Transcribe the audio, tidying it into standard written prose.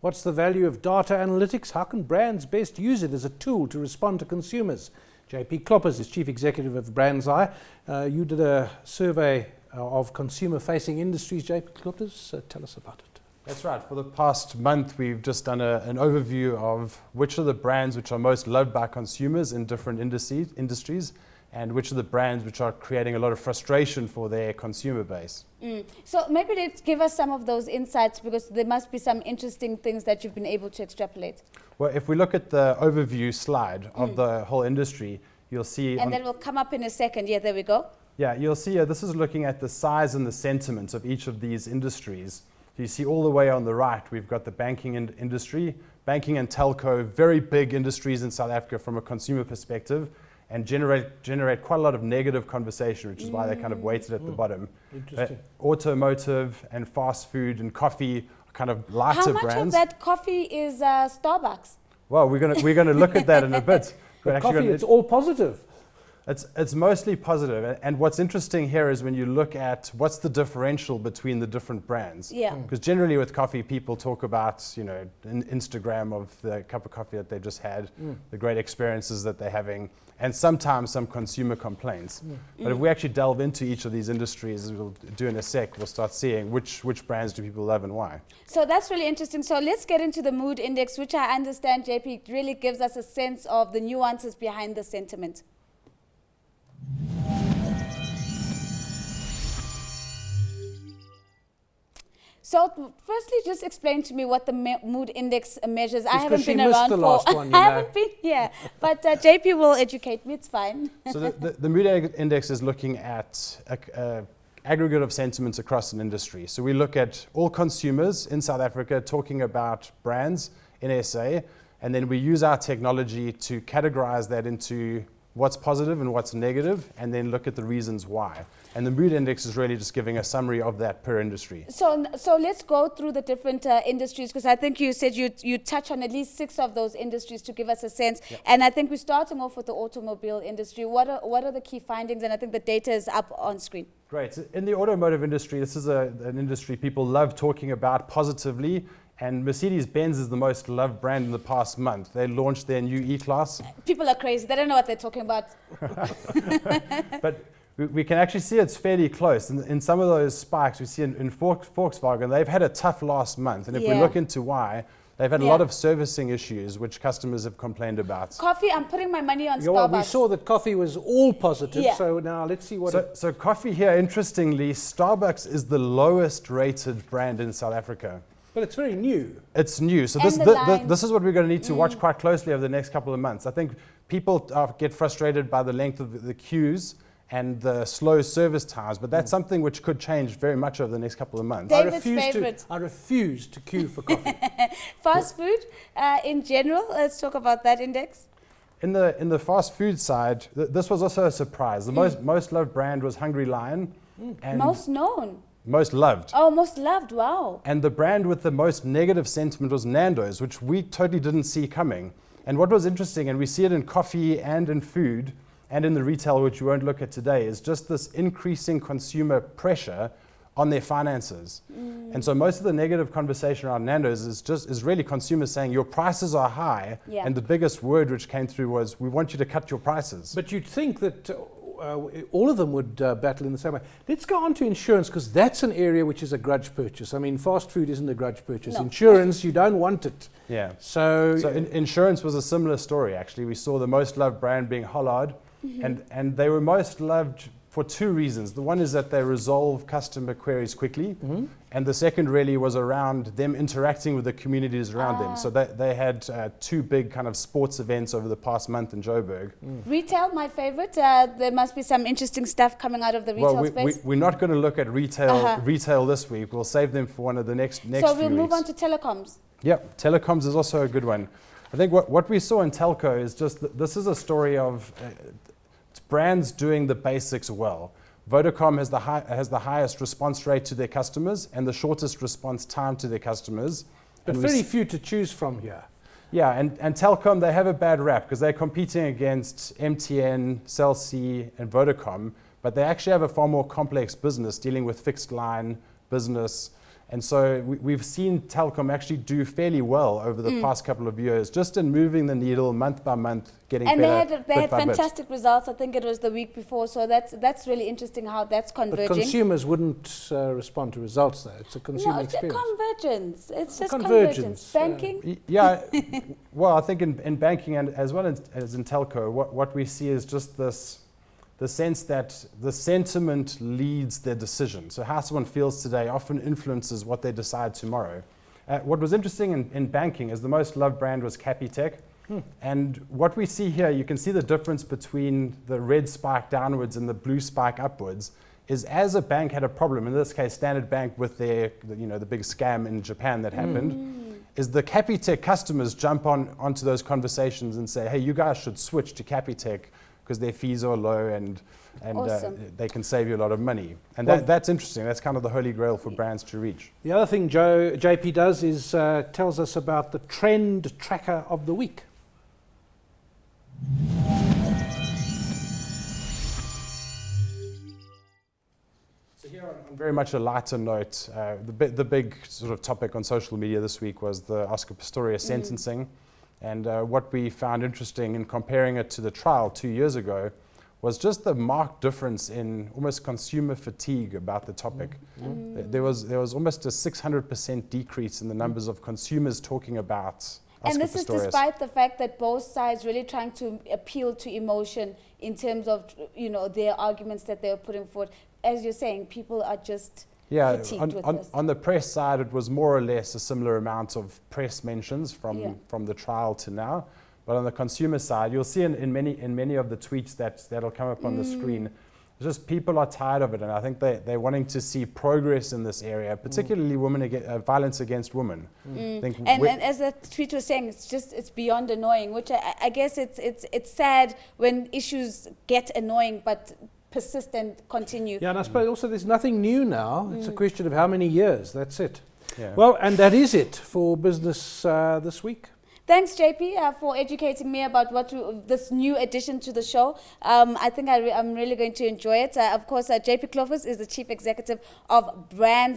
What's the value of data analytics? How can brands best use it as a tool to respond to consumers? JP Kloppers is Chief Executive of BrandsEye. You did a survey of consumer-facing industries, JP Kloppers. Tell us about it. That's right. For the past month, we've just done an overview of which are the brands which are most loved by consumers in different industries, and which are the brands which are creating a lot of frustration for their consumer base. So maybe let's give us some of those insights, because there must be some interesting things that you've been able to extrapolate. Well, if we look at the overview slide of the whole industry, you'll see... And that will come up in a second. Yeah, there we go. Yeah, you'll see this is looking at the size and the sentiment of each of these industries. You see all the way on the right, we've got the banking industry, banking and telco, very big industries in South Africa from a consumer perspective, and generate quite a lot of negative conversation, which is why they kind of weighted at the bottom. Interesting. Automotive and fast food and coffee are kind of lighter brands. How much of that coffee is Starbucks? Well, we're gonna look at that in a bit. But coffee, it's all positive. It's mostly positive, and what's interesting here is when you look at what's the differential between the different brands. Yeah. Because generally with coffee, people talk about, you know, Instagram of the cup of coffee that they just had, the great experiences that they're having, and sometimes some consumer complaints. But if we actually delve into each of these industries, as we'll do in a sec, we'll start seeing which brands do people love and why. So that's really interesting. So let's get into the mood index, which I understand, JP, really gives us a sense of the nuances behind the sentiment. So firstly, just explain to me what the mood index measures. I haven't been around the last one, I haven't been here, but JP will educate me. It's fine. So the mood index is looking at aggregate of sentiments across an industry. So we look at all consumers in South Africa talking about brands in SA, and then we use our technology to categorize that into what's positive and what's negative, and then look at the reasons why. And the mood index is really just giving a summary of that per industry. So let's go through the different industries, because I think you said you touch on at least 6 of those industries to give us a sense. Yep. And I think we're starting off with the automobile industry. What are the key findings? And I think the data is up on screen. Great. In the automotive industry, this is an industry people love talking about positively. And Mercedes-Benz is the most loved brand in the past month. They launched their new E-Class. People are crazy. They don't know what they're talking about. But we can actually see it's fairly close. In some of those spikes, we see in Volkswagen, they've had a tough last month. And if we look into why, they've had a lot of servicing issues, which customers have complained about. Coffee, I'm putting my money on Starbucks. Well, we saw that coffee was all positive, so now let's see what... So coffee here, interestingly, Starbucks is the lowest rated brand in South Africa. But it's very new. It's new. So this is what we're going to need to watch quite closely over the next couple of months. I think people get frustrated by the length of the queues and the slow service times, but that's something which could change very much over the next couple of months. I refuse to queue for coffee. Fast food in general, let's talk about that index. In the fast food side, this was also a surprise. The most loved brand was Hungry Lion. And most known. Most loved. Oh, most loved, wow. And the brand with the most negative sentiment was Nando's, which we totally didn't see coming. And what was interesting, and we see it in coffee and in food and in the retail, which we won't look at today, is just this increasing consumer pressure on their finances. And so most of the negative conversation around Nando's is really consumers saying your prices are high, and the biggest word which came through was, we want you to cut your prices. But you'd think that all of them would battle in the same way. Let's go on to insurance, because that's an area which is a grudge purchase. I mean, fast food isn't a grudge purchase. No. Insurance, you don't want it. Yeah. So insurance was a similar story, actually. We saw the most loved brand being Hollard, and they were most loved for 2 reasons. The one is that they resolve customer queries quickly, and the second really was around them interacting with the communities around them. So they had 2 big kind of sports events over the past month in Joburg. Retail, my favorite. There must be some interesting stuff coming out of the retail space. We're not going to look at retail this week. We'll save them for one of the next So few we'll move weeks. On to telecoms. Yep, telecoms is also a good one. I think what we saw in telco is just this is a story of brands doing the basics well. Vodacom has the highest response rate to their customers and the shortest response time to their customers. But very few to choose from here. Yeah, and Telkom, they have a bad rap because they're competing against MTN, Cell C, and Vodacom, but they actually have a far more complex business dealing with fixed line business And so we've seen Telkom actually do fairly well over the past couple of years, just in moving the needle month by month, getting and better. they had fantastic results. I think it was the week before, so that's really interesting how that's converging. But consumers wouldn't respond to results, though. It's a consumer experience. Convergence. It's just convergence. Banking? Yeah. Well, I think in banking and as well as in telco, what we see is just the sense that the sentiment leads their decision. So how someone feels today often influences what they decide tomorrow. What was interesting in banking is the most loved brand was Capitec. And what we see here, you can see the difference between the red spike downwards and the blue spike upwards, is as a bank had a problem, in this case Standard Bank with their, the big scam in Japan that happened, is the Capitec customers jump onto those conversations and say, hey, you guys should switch to Capitec because their fees are low and Awesome. They can save you a lot of money. And that's interesting. That's kind of the holy grail for brands to reach. The other thing JP does is tells us about the trend tracker of the week. So here on very much a lighter note, the big sort of topic on social media this week was the Oscar Pistorius sentencing. And what we found interesting in comparing it to the trial 2 years ago was just the marked difference in almost consumer fatigue about the topic. There was almost a 600% decrease in the numbers of consumers talking about Oscar And this Pistorius. is despite the fact that both sides really trying to appeal to emotion in terms of their arguments that they're putting forward. As you're saying, people are just fatigued with this. On the press side, it was more or less a similar amount of press mentions from the trial to now. But on the consumer side, you'll see in many of the tweets that'll come up on the screen, just people are tired of it, and I think they're wanting to see progress in this area, particularly violence against women. And as the tweet was saying, it's beyond annoying, which I guess it's sad when issues get annoying, but persist and continue. Yeah, and I suppose also there's nothing new now. It's a question of how many years. That's it. Yeah. Well, and that is it for business this week. Thanks, JP, for educating me about this new addition to the show. I think I'm really going to enjoy it. Of course, JP Kloppers is the Chief Executive of Brands.